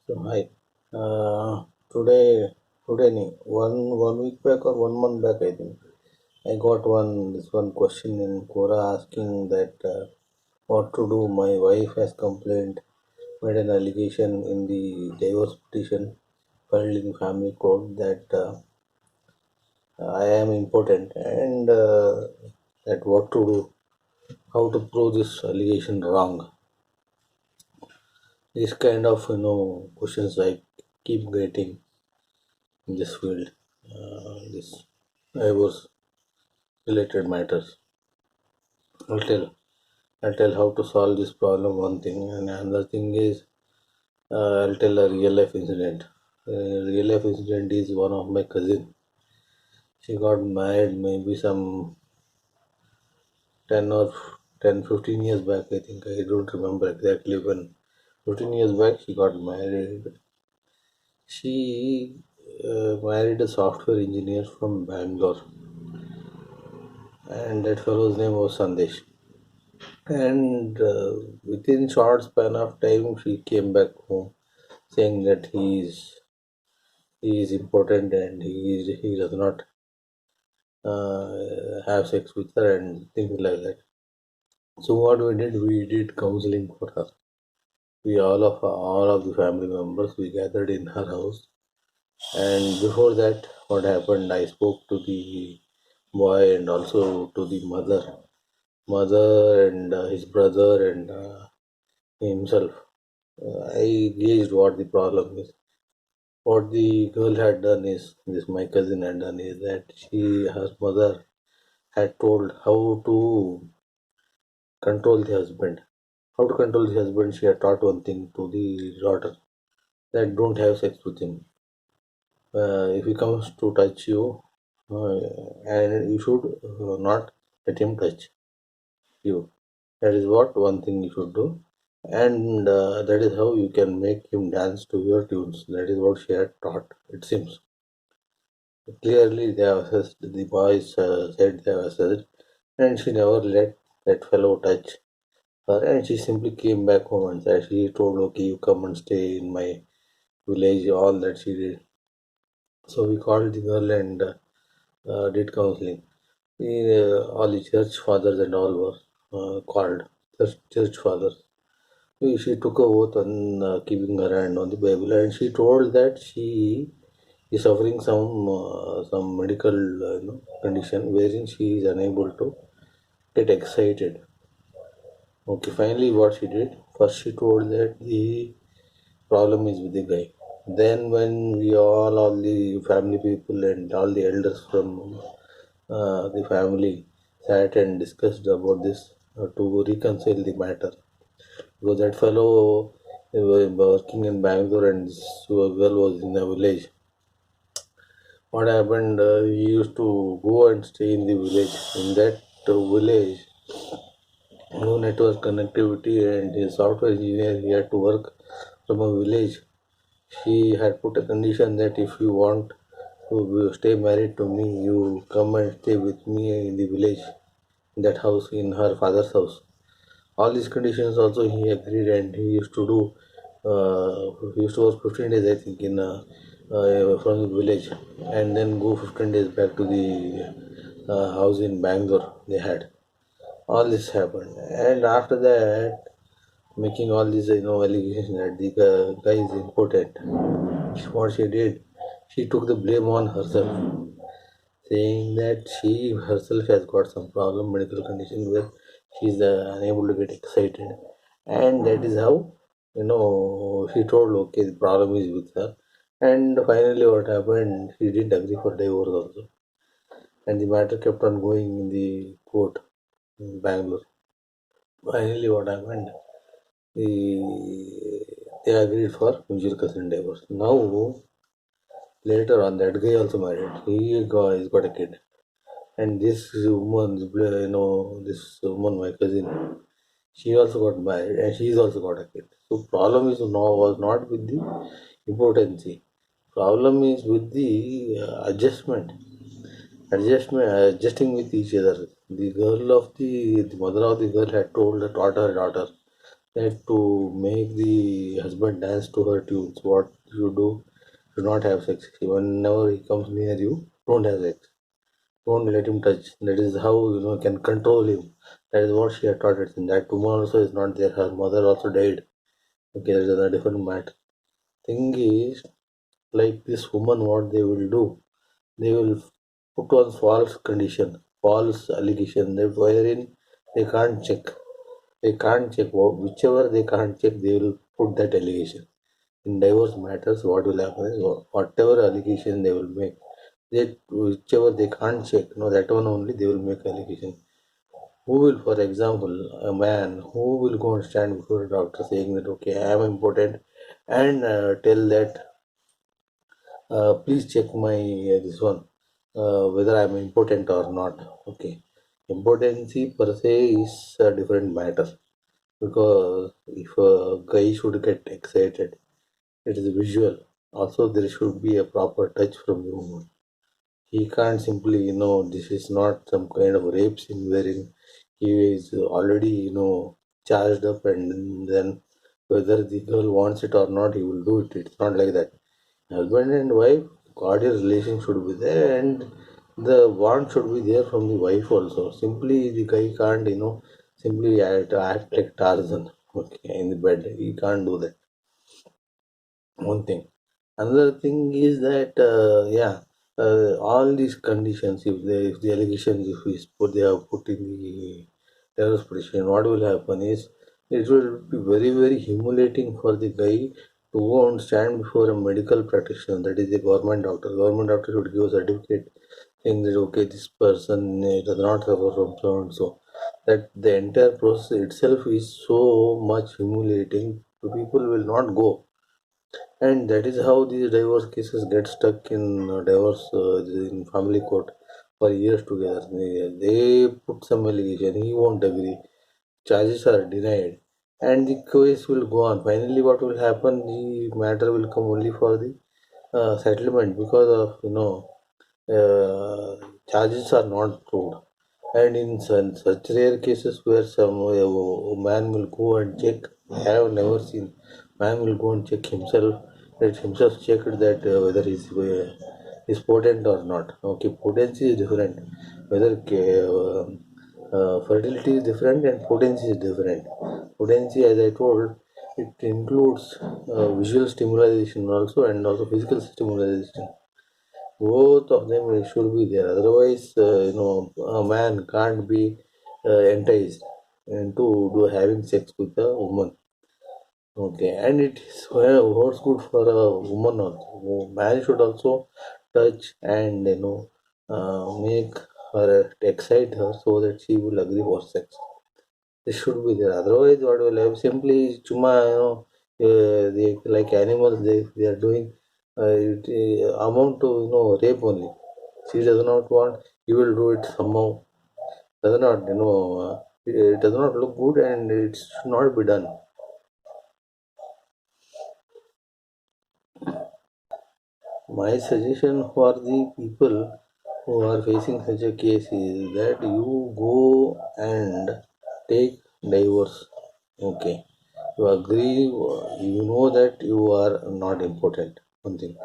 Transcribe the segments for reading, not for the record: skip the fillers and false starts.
So hi. Today, one week back or 1 month back, I think I got one question in Quora asking that what to do. My wife has complained, made an allegation in the divorce petition filed in family court that I am impotent and that what to do, how to prove this allegation wrong. This kind of questions I keep getting in this field, this divorce related matters. I'll tell I'll tell how to solve this problem. One thing, and another thing is I'll tell a real life incident. Real life incident is one of my cousin. She got married maybe some 10 or 10, 15 years back. I think I don't remember exactly when. 15 years back, she got married. She married a software engineer from Bangalore, and that fellow's name was Sandesh. And within short span of time, she came back home saying that he is important and he does not have sex with her and things like that. So what we did counseling for her. We all of the family members we gathered in her house. And before that, what happened? I spoke to the boy and also to the mother and his brother and himself. I gauged what the problem is. What the girl had done is, this my cousin had done is that her mother had told how to control the husband. How to control the husband, she had taught one thing to the daughter that don't have sex with him. If he comes to touch you, uh, and you should not let him touch you. That is what one thing you should do. And that is how you can make him dance to your tunes. That is what she had taught, it seems. Clearly, they have assessed, the boys said they have assessed, and she never let that fellow touch her. And she simply came back home and said, she told, okay, you come and stay in my village, all that she did. So we called the girl and did counseling. All the church fathers and all were called, church fathers. She took a oath on keeping her hand on the Bible, and she told that she is suffering some medical condition wherein she is unable to get excited. Okay, finally, what she did first, she told that the problem is with the guy. Then, when all the family people and all the elders from the family sat and discussed about this to reconcile the matter, because that fellow was working in Bangalore and this girl was in a village. What happened? He used to go and stay in the village. In that village, no network connectivity, and his software engineer, he had to work from a village. She had put a condition that if you want to stay married to me, you come and stay with me in the village, in that house, in her father's house. All these conditions also he agreed, and he used to work 15 days, I think, in from the village, and then go 15 days back to the house in Bangalore they had. All this happened, and after that, making all these allegations that the guy is impotent. What she did, she took the blame on herself, saying that she herself has got some problem, medical condition where she is unable to get excited, and that is how she told, okay, the problem is with her. And finally, what happened? She didn't agree for divorce also, and the matter kept on going in the court in Bangalore. Finally, what happened? They agreed for mutual consent divorce. Now, later on, that guy also married. He's got a kid. And this woman, this woman, my cousin, she also got married and she's also got a kid. So problem is was not with the impotency. Problem is with the adjusting with each other. The mother of the girl had taught her daughter that to make the husband dance to her tunes. What you do not have sex. Whenever he comes near you, don't have sex. Don't let him touch. That is how you can control him. That is what she had taught it. And that woman also is not there. Her mother also died. Okay, that is a different matter. Thing is, like this woman, what they will do, they will put on false condition, false allegation, that wherein they can't check. They can't check. Whichever they can't check, they will put that allegation. In divorce matters, what will happen is whatever allegation they will make, they whichever they can't check, no, that one only they will make allegation. Who will, for example, a man who will go and stand before a doctor saying that okay, I am important, and tell that please check my this one whether I am important or not. Okay, importancy per se is a different matter because if a guy should get excited, it is visual. Also, there should be a proper touch from the woman. He can't simply, this is not some kind of rape scene wherein he is already, charged up, and then whether the girl wants it or not, he will do it. It's not like that. Husband and wife, cordial relation should be there, and the want should be there from the wife also. Simply, the guy can't, simply act like Tarzan, okay, in the bed. He can't do that. One thing. Another thing is that all these conditions, if the allegations, if we put they are put in the terrorist petition, what will happen is it will be very very humiliating for the guy to go and stand before a medical practitioner, that is a government doctor. Government doctor should give a certificate saying that okay, this person does not suffer from so and so. That the entire process itself is so much humiliating. People will not go, and that is how these divorce cases get stuck in divorce in family court for years together. They put some allegation, he won't agree, charges are denied, and the case will go on. Finally, what will happen? The matter will come only for the settlement because of charges are not proved. And in such rare cases where some man will go and check, I have never seen man will go and check himself, let himself check that whether is potent or not. Okay, potency is different. Whether fertility is different and potency is different. Potency, as I told, it includes visual stimulation also and also physical stimulation. Both of them should be there. Otherwise, a man can't be enticed into having sex with a woman. Okay, and it is what's good for a woman also. Man should also touch and make her excite her so that she will agree for sex. This should be there. Otherwise, what will have simply chuma, they like animals. They are doing it amount to rape only. She does not want. You will do it somehow. Does not it does not look good and it should not be done. My suggestion for the people who are facing such a case is that you go and take divorce. Okay, you agree, you know that you are not important. One thing,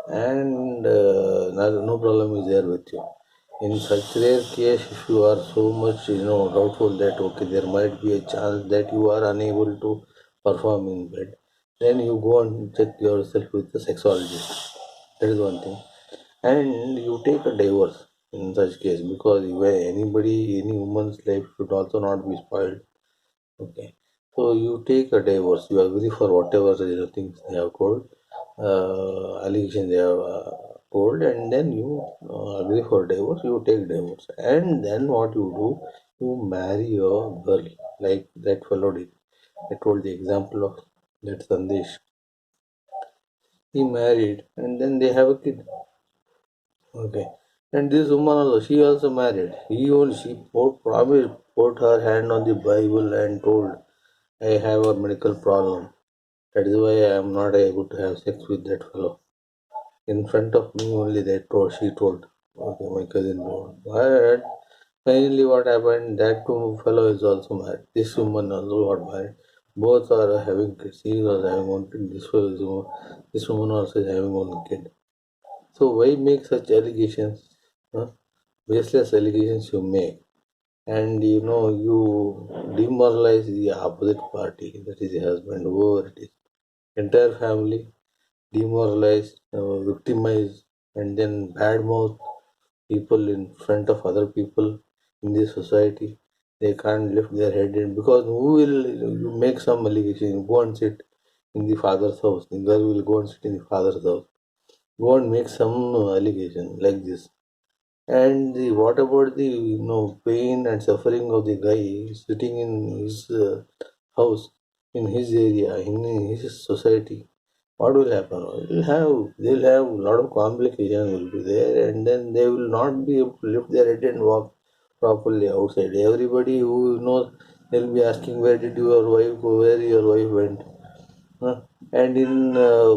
and no problem is there with you. In such rare case, if you are so much doubtful that okay, there might be a chance that you are unable to perform in bed, then you go and check yourself with the sexologist. That is one thing, and you take a divorce in such case because any woman's life should also not be spoiled. Okay, so you take a divorce, you agree for whatever things they have told, allegation they have told, and then you agree for divorce. You take divorce, and then what you do, you marry a girl like that fellow did. I told the example of that Sandesh. He married, and then they have a kid. Okay. And this woman also, she also married. She put her hand on the Bible and told, I have a medical problem. That is why I am not able to have sex with that fellow. In front of me only she told. Okay, my cousin told. But finally what happened, that fellow is also married. This woman also got married. Both are having kids. He was having one kid. This woman also is having one kid. So why make such allegations? Huh? Baseless allegations you make, and you demoralize the opposite party, that is the husband, whoever it is, entire family, demoralize, victimize, and then badmouth people in front of other people in this society. They can't lift their head in because who will you make some allegation? You go and sit in the father's house. The girl will go and sit in the father's house. Go and make some allegation like this. And what about the pain and suffering of the guy sitting in his house, in his area, in his society? What will happen? They'll have a lot of complications will be there, and then they will not be able to lift their head and walk properly outside. Everybody who knows, they'll be asking, where did your wife go? Where your wife went? Huh? And in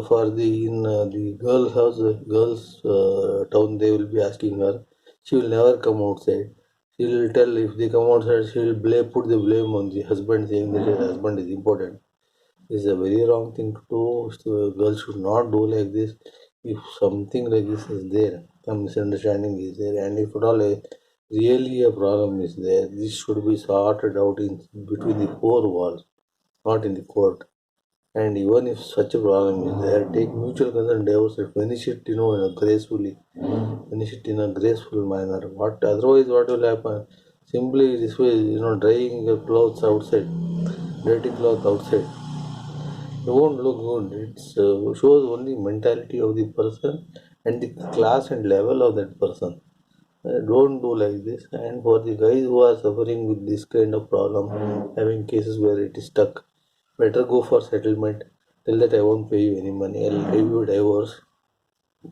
for the girls' house, girls' town, they will be asking her. She will never come outside. She will tell if they come outside, she will put the blame on the husband, saying that her husband is important. It's a very wrong thing to do. So girls should not do like this. If something like this is there, some misunderstanding is there, and if at all really a problem is there, this should be sorted out in between the four walls, not in the court. And even if such a problem is there, take mutual consent divorce and finish it, in a gracefully, finish it in a graceful manner. What otherwise, what will happen? Simply this way, drying your clothes outside, dirty clothes outside. It won't look good. It shows only mentality of the person and the class and level of that person. Don't do like this. And for the guys who are suffering with this kind of problem, having cases where it is stuck, better go for settlement. Tell that I won't pay you any money. I'll give you divorce.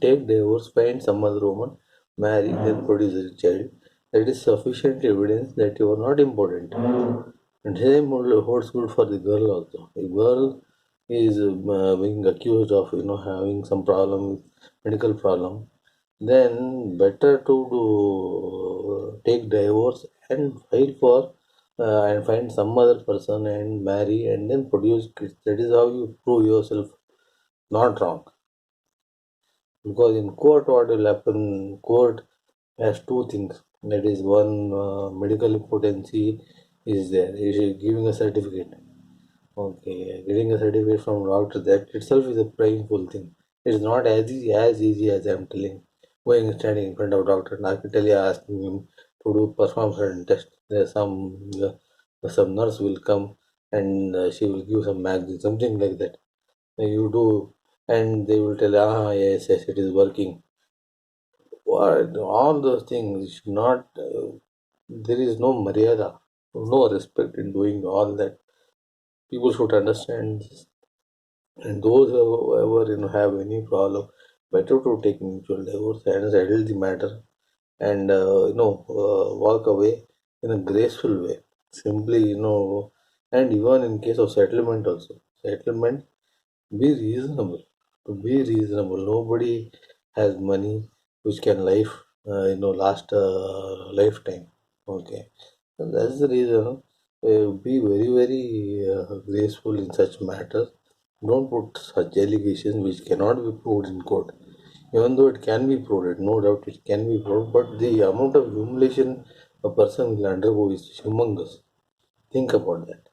Take divorce, find some other woman, marry, then produce a child. That is sufficient evidence that you are not important. And same holds good for the girl also. A girl is being accused of having some problem, medical problem. Then better to take divorce and file for and find some other person and marry and then produce kids. That is how you prove yourself not wrong. Because in court, what will happen? Court has two things. That is one, medical impotency is there. He is giving a certificate. Okay, getting a certificate from doctor, that itself is a painful thing. It's not as easy as I'm telling. Going and standing in front of doctor and architectly asking him to do perform certain test. There's some nurse will come and she will give some magazine, something like that. You do, and they will tell, yes, yes, it is working. What all those things should not. There is no maryada, no respect in doing all that. People should understand this. And those who ever have any problem, better to take mutual divorce and settle the matter and walk away in a graceful way. Simply, and even in case of settlement also, settlement, be reasonable. To be reasonable, nobody has money which can last a lifetime. Okay, and that's the reason. Be very very graceful in such matters. Don't put such allegations which cannot be proved in court. Even though it can be proved, no doubt it can be proved, but the amount of humiliation a person will undergo is humongous. Think about that.